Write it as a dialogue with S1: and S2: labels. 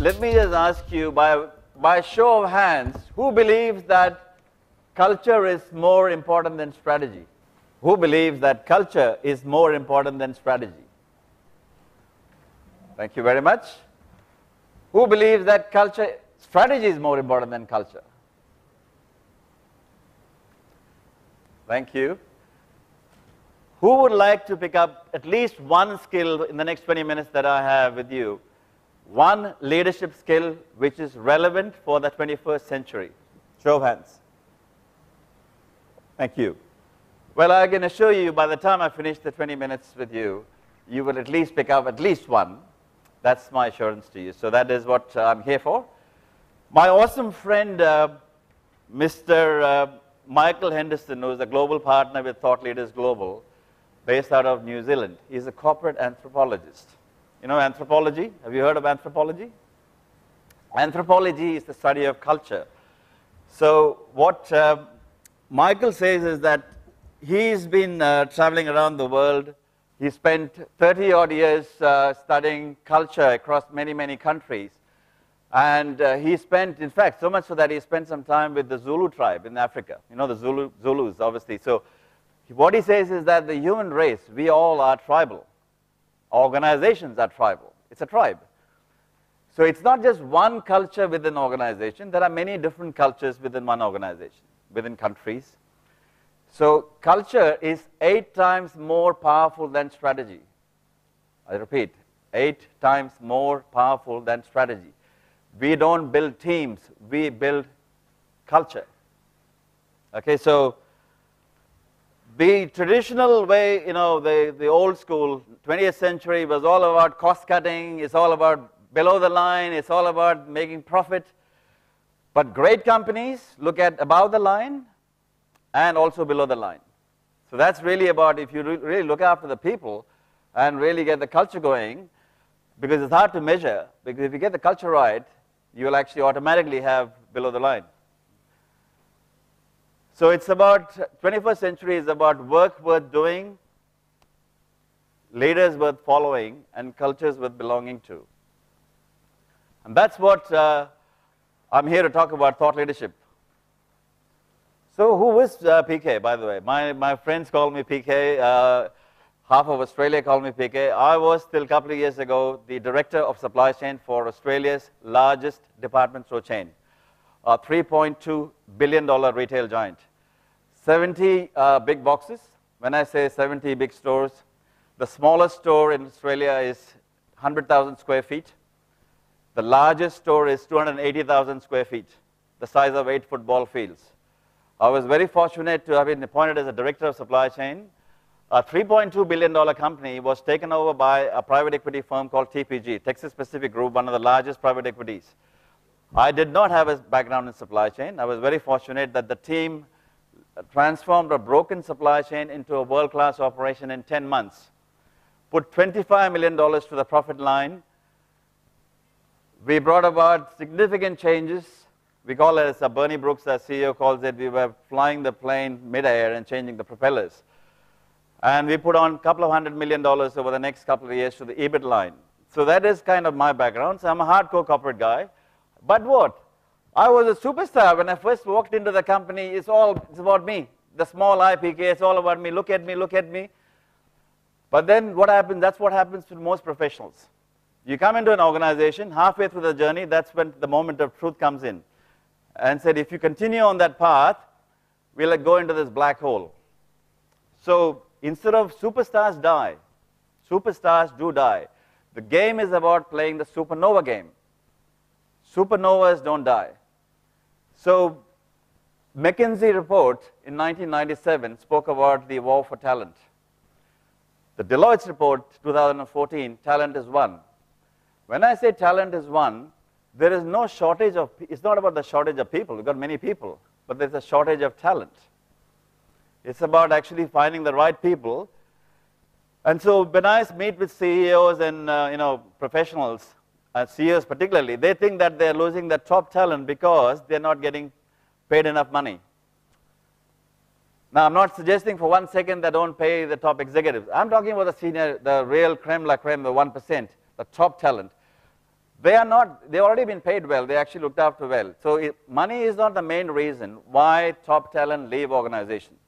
S1: let me just ask you, by show of hands, who believes that culture is more important than strategy? Who believes that culture is more important than strategy? Thank you very much. Who believes that strategy is more important than culture? Thank you. Who would like to pick up at least one skill in the next 20 minutes that I have with you? One leadership skill which is relevant for the 21st century. Show of hands. Thank you. Well, I can assure you, by the time I finish the 20 minutes with you, you will at least pick up at least one. That's my assurance to you. So that is what I'm here for. My awesome friend, Mr. Michael Henderson, who is a global partner with Thought Leaders Global, based out of New Zealand. He's a corporate anthropologist. You know anthropology? Have you heard of anthropology? Anthropology is the study of culture. So what Michael says is that he's been traveling around the world. He spent 30-odd years studying culture across many, many countries. And he spent, in fact, so much so that he spent some time with the Zulu tribe in Africa. You know the Zulus, obviously. So what he says is that the human race, we all are tribal. Organizations are tribal. It's a tribe. So it's not just one culture within an organization. There are many different cultures within one organization, within countries. So culture is 8 times more powerful than strategy. I repeat, 8 times more powerful than strategy. We don't build teams, we build culture. Okay, so the traditional way, you know, the old school, 20th century was all about cost cutting, it's all about below the line, it's all about making profit. But great companies look at above the line and also below the line. So that's really about, if you really look after the people and really get the culture going, because it's hard to measure, because if you get the culture right, you will actually automatically have below the line. So it's about, 21st century is about work worth doing, leaders worth following, and cultures worth belonging to. And that's what I'm here to talk about, thought leadership. So who is PK, by the way? My friends call me PK. Half of Australia call me PK. I was, till a couple of years ago, the director of supply chain for Australia's largest department store chain, a $3.2 billion retail giant. 70 big boxes. When I say 70 big stores, the smallest store in Australia is 100,000 square feet. The largest store is 280,000 square feet, the size of 8 football fields. I was very fortunate to have been appointed as a director of supply chain. A $3.2 billion company was taken over by a private equity firm called TPG, Texas Pacific Group, one of the largest private equities. I did not have a background in supply chain. I was very fortunate that the team transformed a broken supply chain into a world-class operation in 10 months, put $25 million to the profit line. We brought about significant changes. We call it, as Bernie Brooks, our CEO, calls it, we were flying the plane mid-air and changing the propellers. And we put on a couple of $100 million over the next couple of years to the EBIT line. So that is kind of my background. So I'm a hardcore corporate guy. But what? I was a superstar when I first walked into the company. It's about me. The small IPK, it's all about me. Look at me, look at me. But then what happens? That's what happens to most professionals. You come into an organization, halfway through the journey, that's when the moment of truth comes in. And said, if you continue on that path, we'll go into this black hole. So instead of superstars die, superstars do die. The game is about playing the supernova game. Supernovas don't die. So McKinsey report in 1997 spoke about the war for talent. The Deloitte's report, 2014, talent is one. When I say talent is one, there is no shortage of, it's not about the shortage of people. We've got many people, but there's a shortage of talent. It's about actually finding the right people. And so when I meet with CEOs and professionals, CEOs particularly, they think that they're losing the top talent because they're not getting paid enough money. Now, I'm not suggesting for 1 second they don't pay the top executives. I'm talking about the real creme la creme, the 1%, the top talent. they've already been paid well, they actually looked after well. So money is not the main reason why top talent leave organizations.